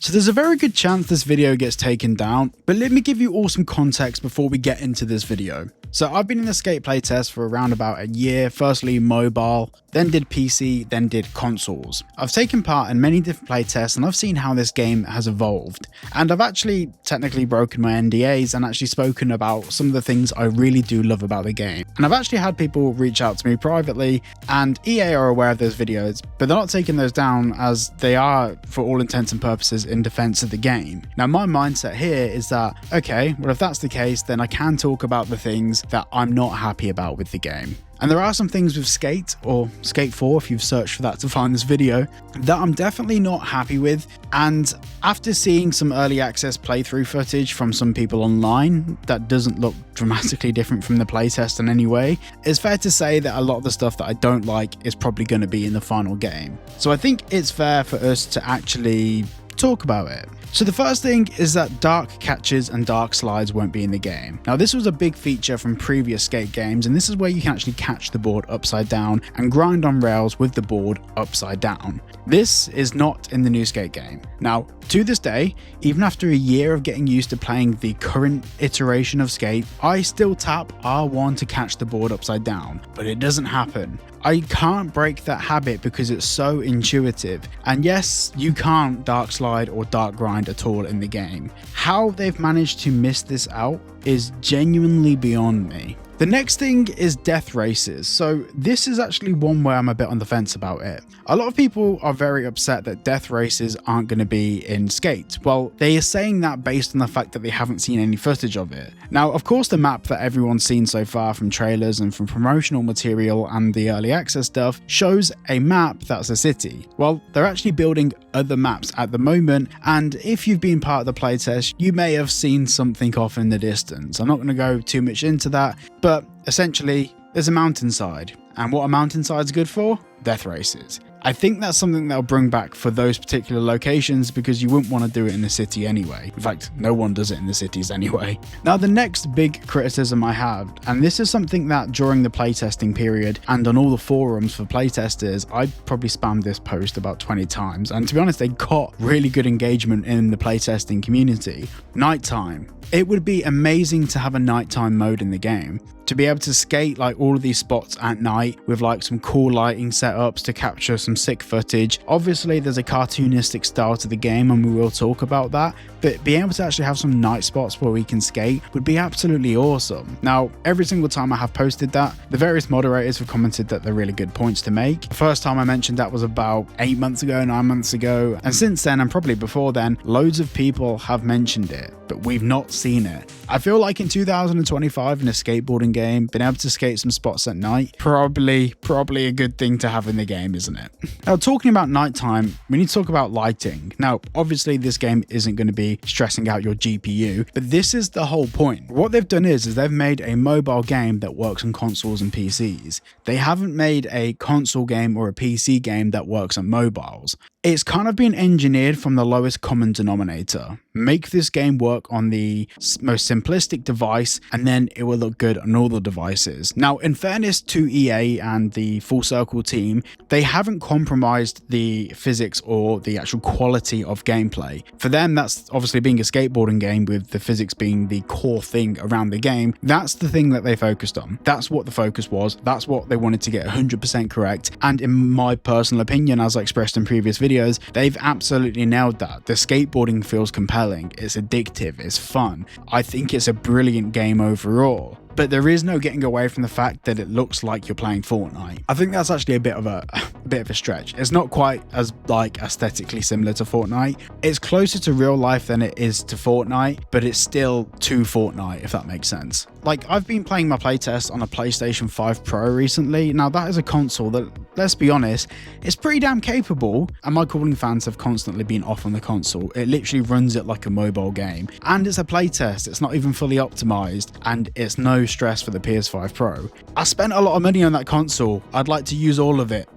So there's a very good chance this video gets taken down, but let me give you all some context before we get into this video. So I've been in the Skate playtest for around about a year, firstly mobile, then did PC, then did consoles. I've taken part in many different playtests and I've seen how this game has evolved. And I've actually technically broken my NDAs and actually spoken about some of the things I really do love about the game. And I've actually had people reach out to me privately, and EA are aware of those videos, but they're not taking those down as they are, for all intents and purposes, in defense of the game. Now my mindset here is that, okay, well if that's the case, then I can talk about the things that I'm not happy about with the game. And there are some things with Skate, or Skate 4 if you've searched for that to find this video, that I'm definitely not happy with. And after seeing some early access playthrough footage from some people online that doesn't look dramatically different from the playtest in any way, it's fair to say that a lot of the stuff that I don't like is probably going to be in the final game. So I think it's fair for us to actually talk about it. So the first thing is that dark catches and dark slides won't be in the game. Now this was a big feature from previous Skate games, and this is where you can actually catch the board upside down and grind on rails with the board upside down. This is not in the new Skate game. Now to this day, even after a year of getting used to playing the current iteration of Skate, I still tap R1 to catch the board upside down, but it doesn't happen. I can't break that habit because it's so intuitive. And yes, you can't dark slide or dark grind at all in the game. How they've managed to miss this out is genuinely beyond me. The next thing is death races. So this is actually one where I'm a bit on the fence about it. A lot of people are very upset that death races aren't going to be in Skate. Well, they are saying that based on the fact that they haven't seen any footage of it. Now, of course, the map that everyone's seen so far from trailers and from promotional material and the early access stuff shows a map that's a city. Well, they're actually building other maps at the moment, and if you've been part of the playtest, you may have seen something off in the distance. I'm not going to go too much into that, but essentially there's a mountainside, and what a mountainside's good for? Death races. I think that's something they'll bring back for those particular locations because you wouldn't want to do it in the city anyway. In fact, no one does it in the cities anyway. Now the next big criticism I have, and this is something that during the playtesting period and on all the forums for playtesters, I probably spammed this post about 20 times, and to be honest, they got really good engagement in the playtesting community. Nighttime. It would be amazing to have a nighttime mode in the game, to be able to skate like all of these spots at night with like some cool lighting setups to capture some sick footage. Obviously there's a cartoonistic style to the game and we will talk about that, but being able to actually have some night spots where we can skate would be absolutely awesome. Now every single time I have posted that, the various moderators have commented that they're really good points to make. The first time I mentioned that was about 8 months ago, 9 months ago, and since then, and probably before then, loads of people have mentioned it, but we've not seen it. I feel like in 2025 in a skateboarding game, being able to skate some spots at night, probably a good thing to have in the game, isn't it? Now talking about nighttime, we need to talk about lighting. Now obviously this game isn't going to be stressing out your GPU, but this is the whole point. What they've done is they've made a mobile game that works on consoles and PCs. They haven't made a console game or a PC game that works on mobiles. It's kind of been engineered from the lowest common denominator. Make this game work on the most simplistic device and then it will look good on all the devices. Now, in fairness to EA and the Full Circle team, they haven't compromised the physics or the actual quality of gameplay. For them, that's obviously being a skateboarding game with the physics being the core thing around the game. That's the thing that they focused on. That's what the focus was. That's what they wanted to get 100% correct. And in my personal opinion, as I expressed in previous videos, they've absolutely nailed that. The skateboarding feels compelling, it's addictive, it's fun. I think it's a brilliant game overall. But there is no getting away from the fact that it looks like you're playing Fortnite. I think that's actually a bit of a stretch. It's not quite as like aesthetically similar to Fortnite. It's closer to real life than it is to Fortnite, but it's still to Fortnite, if that makes sense. Like, I've been playing my playtest on a PlayStation 5 Pro recently. Now that is a console that, let's be honest, it's pretty damn capable, and my cooling fans have constantly been off on the console. It literally runs it like a mobile game, and it's a playtest. It's not even fully optimized, and it's no stress for the PS5 Pro. I spent a lot of money on that console. I'd like to use all of it.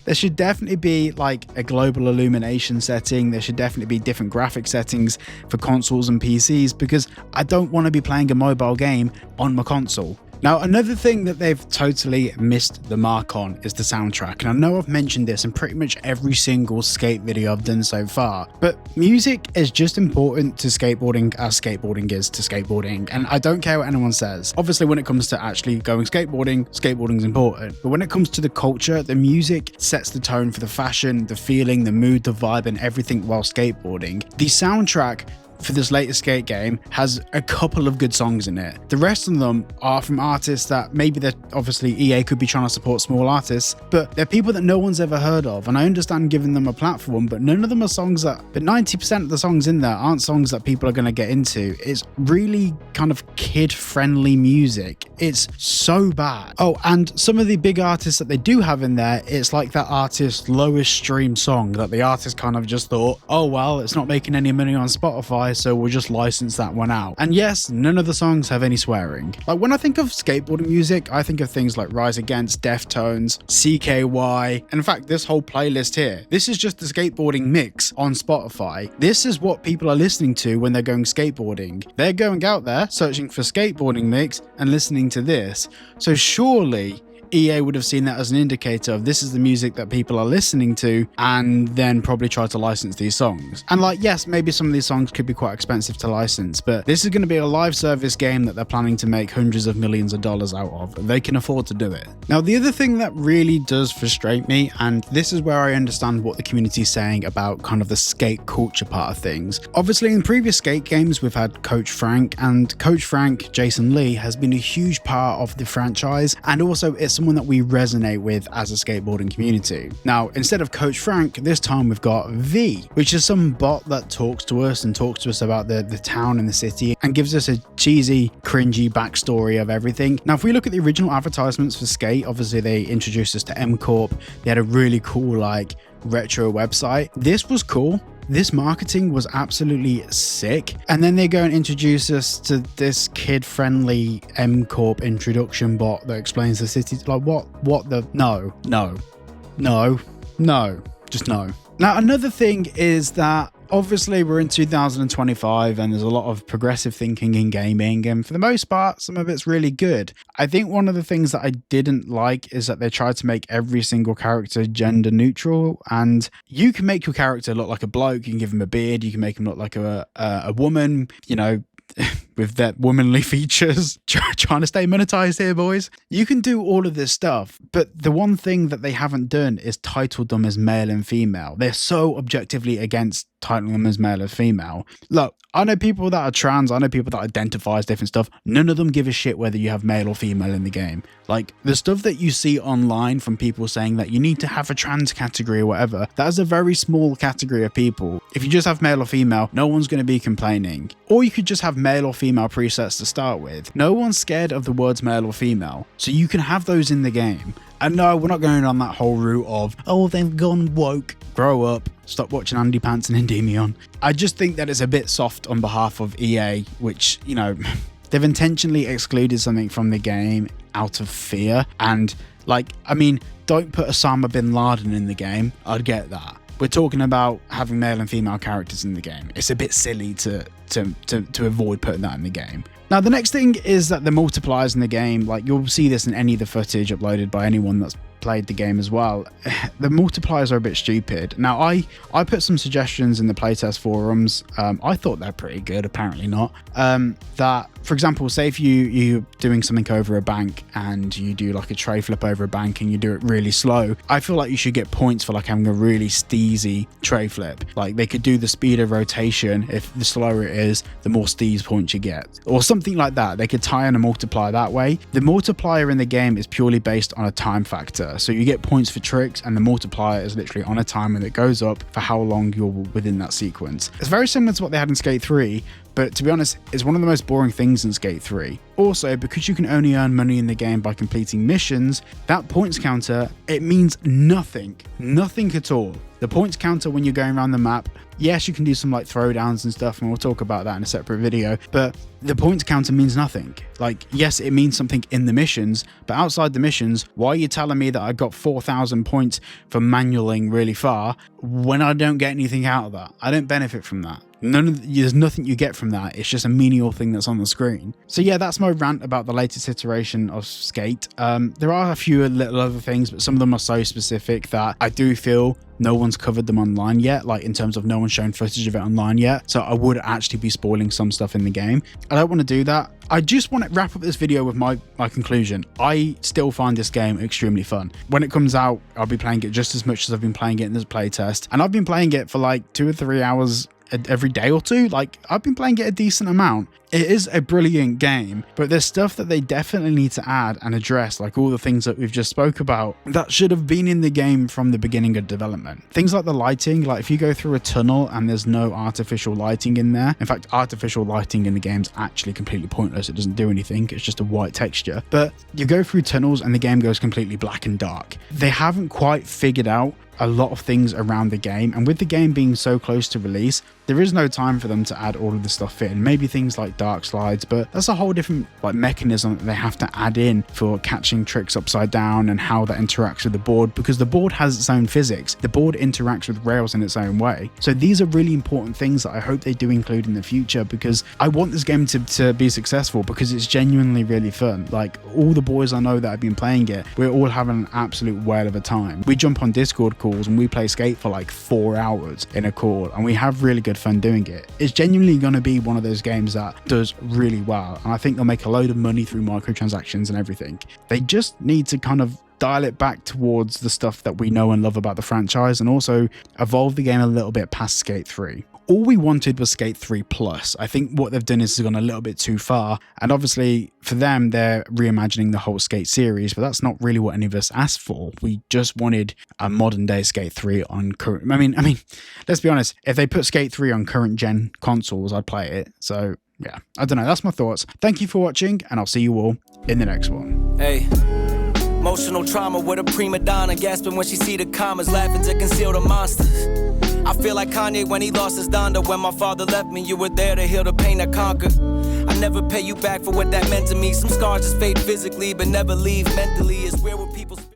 There should definitely be like a global illumination setting. There should definitely be different graphic settings for consoles and PCs, because I don't want to be playing a mobile game on my console. Now, another thing that they've totally missed the mark on is the soundtrack. And I know I've mentioned this in pretty much every single skate video I've done so far, but music is just important to skateboarding as skateboarding is to skateboarding. And I don't care what anyone says. Obviously, when it comes to actually going skateboarding, skateboarding is important. But when it comes to the culture, the music sets the tone for the fashion, the feeling, the mood, the vibe, and everything while skateboarding. The soundtrack for this latest skate game has a couple of good songs in it. The rest of them are from artists that maybe they're obviously EA could be trying to support small artists, but they're people that no one's ever heard of. And I understand giving them a platform, but none of them are songs that, but 90% of the songs in there aren't songs that people are going to get into. It's really kind of kid-friendly music. It's so bad. Oh, and some of the big artists that they do have in there, it's like that artist's lowest stream song that the artist kind of just thought, oh, well, it's not making any money on Spotify, so we'll just license that one out. And yes, none of the songs have any swearing. Like when I think of skateboarding music, I think of things like Rise Against, Deftones, CKY. And in fact, this whole playlist here, this is just the skateboarding mix on Spotify. This is what people are listening to when they're going skateboarding. They're going out there searching for skateboarding mix and listening to this. So surely EA would have seen that as an indicator of this is the music that people are listening to, and then probably try to license these songs. And like, yes, maybe some of these songs could be quite expensive to license, but this is going to be a live service game that they're planning to make hundreds of millions of dollars out of. They can afford to do it. Now, the other thing that really does frustrate me, and this is where I understand what the community is saying about kind of the skate culture part of things. Obviously, in previous skate games, we've had Coach Frank, and Coach Frank, Jason Lee, has been a huge part of the franchise, and also it's someone that we resonate with as a skateboarding community. Now, instead of Coach Frank, this time we've got V, which is some bot that talks to us about the town and the city and gives us a cheesy, cringy backstory of everything. Now, if we look at the original advertisements for Skate, obviously they introduced us to M Corp. They had a really cool, like, retro website. This was cool. This marketing was absolutely sick. And then they go and introduce us to this kid-friendly M Corp introduction bot that explains the city. Like, what the? No, just no. Now, another thing is that obviously we're in 2025 and there's a lot of progressive thinking in gaming, and for the most part, some of it's really good. I think one of the things that I didn't like is that they tried to make every single character gender neutral, and you can make your character look like a bloke, you can give him a beard, you can make him look like a woman, you know, with that womanly features. Trying to stay monetized here, boys. You can do all of this stuff, but the one thing that they haven't done is titled them as male and female. They're so objectively against titling them as male or female. Look, I know people that are trans, I know people that identify as different stuff. None of them give a shit whether you have male or female in the game. Like, the stuff that you see online from people saying that you need to have a trans category or whatever, that is a very small category of people. If you just have male or female, no one's going to be complaining. Or you could just have male or female presets to start with. No one's scared of the words male or female, so you can have those in the game. And no, we're not going on that whole route of, oh, they've gone woke. Grow up. Stop watching Andy Pants and Endymion. I just think that it's a bit soft on behalf of EA, which, you know, they've intentionally excluded something from the game out of fear. And, like, I mean, don't put Osama bin Laden in the game. I'd get that. We're talking about having male and female characters in the game. It's a bit silly to avoid putting that in the game. Now, the next thing is that the multipliers in the game, like, you'll see this in any of the footage uploaded by anyone that's played the game as well. The multipliers are a bit stupid. Now, I put some suggestions in the playtest forums. I thought they're pretty good, apparently not. That, for example, say if you're doing something over a bank and you do like a tray flip over a bank and you do it really slow, I feel like you should get points for like having a really steezy tray flip. Like, they could do the speed of rotation. If the slower it is, the more steez points you get, or something like that. They could tie in a multiplier that way. The multiplier in the game is purely based on a time factor. So you get points for tricks, and the multiplier is literally on a timer that goes up for how long you're within that sequence. It's very similar to what they had in Skate 3, but to be honest, it's one of the most boring things in Skate 3. Also, because you can only earn money in the game by completing missions, that points counter, it means nothing. Nothing at all. The points counter when you're going around the map, yes, you can do some like throwdowns and stuff, and we'll talk about that in a separate video, but the points counter means nothing. Like, yes, it means something in the missions, but outside the missions, why are you telling me that I got 4,000 points for manualing really far when I don't get anything out of that. I don't benefit from that. There's nothing you get from that. It's just a menial thing that's on the screen. So yeah, that's my rant about the latest iteration of Skate. There are a few little other things, but some of them are so specific that I do feel no one's covered them online yet, like in terms of no one's shown footage of it online yet. So I would actually be spoiling some stuff in the game. I don't want to do that. I just want to wrap up this video with my conclusion. I still find this game extremely fun. When it comes out, I'll be playing it just as much as I've been playing it in this playtest. And I've been playing it for like 2 or 3 hours every day or two. Like, I've been playing it a decent amount. It is a brilliant game, but there's stuff that they definitely need to add and address, like all the things that we've just spoke about that should have been in the game from the beginning of development. Things like the lighting, like if you go through a tunnel and there's no artificial lighting in there, in fact artificial lighting in the game's actually completely pointless. It doesn't do anything, it's just a white texture. But you go through tunnels and the game goes completely black and dark. They haven't quite figured out a lot of things around the game, and with the game being so close to release, there is no time for them to add all of the stuff in. Maybe things like dark slides, but that's a whole different like mechanism that they have to add in for catching tricks upside down and how that interacts with the board, because the board has its own physics. The board interacts with rails in its own way. So these are really important things that I hope they do include in the future, because I want this game to be successful, because it's genuinely really fun. Like, all the boys I know that have been playing it, we're all having an absolute whale of a time. We jump on Discord calls and we play Skate for like 4 hours in a call, and we have really good fun doing it. It's genuinely going to be one of those games that does really well, and I think they'll make a load of money through microtransactions and everything. They just need to kind of dial it back towards the stuff that we know and love about the franchise, and also evolve the game a little bit past Skate 3. All we wanted was Skate 3 Plus. I think what they've done is gone a little bit too far, and obviously for them they're reimagining the whole Skate series, but that's not really what any of us asked for. We just wanted a modern day Skate 3 on current, I mean let's be honest, if they put Skate 3 on current gen consoles, I'd play it. So yeah, I don't know, that's my thoughts. Thank you for watching, and I'll see you all in the next one. Hey. Emotional trauma with a prima donna, gasping when she see the commas, laughing to conceal the monsters. I feel like Kanye when he lost his Donda. When my father left me, you were there to heal the pain I conquered. I never pay you back for what that meant to me. Some scars just fade physically, but never leave mentally. It's where would people